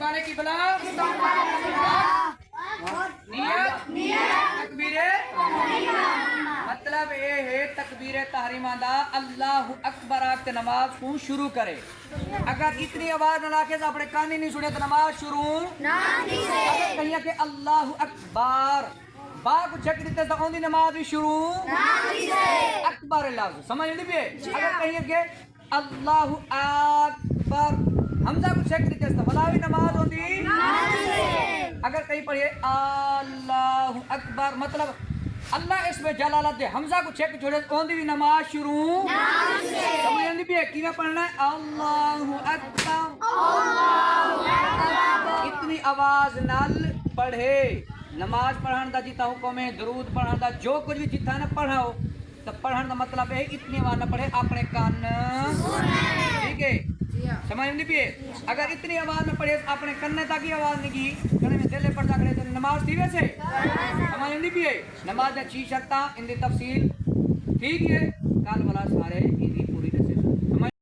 استقبال قبلہ نیت تکبیر مطلب یہ ہے تکبیر تحریمہ دا اللہ اکبر آپ نماز کو شروع کرے. اگر اتنی آواز نہ لاکے تو اپنے کان ہی نہیں سنے تو نماز شروع اگر کہیں کہ اللہ اکبر با کو چیک دیتے تو اون دی نماز بھی شروع اکبر لفظ سمجھ نہیں پے. اگر کہیں کہ اللہ اکبر حمزہ کو چیک دیتے تو بلا بھی نماز ہوتی. اگر کہیں پڑھیے اللہ اکبر مطلب اللہ اس میں جلالت دے حمزہ کو چیک چھوڑے اون دی بھی نماز شروع سمجھ نہیں پے. کیوں پڑھنا ہے اللہ اکبر اتنی آواز نال پڑھے. نماز پڑھن دا جیتا حکم ہے درود پڑھن دا جو کچھ بھی جیتا ہے نا پڑھاؤ تو پڑھن دا مطلب ہے اتنی آواز نہ پڑھے اپنے کان ٹھیک ہے سمجھ نہیں پی. اگر اتنی آواز نہ پڑھے اپنے کنے تک ہی آواز نہیں کی کنے میں دل پڑھتا کرے تو نماز تھی ویسے سمجھ نہیں پی. نماز میں چھ شرطاں ان دی تفصیل ٹھیک ہے کل والا سارے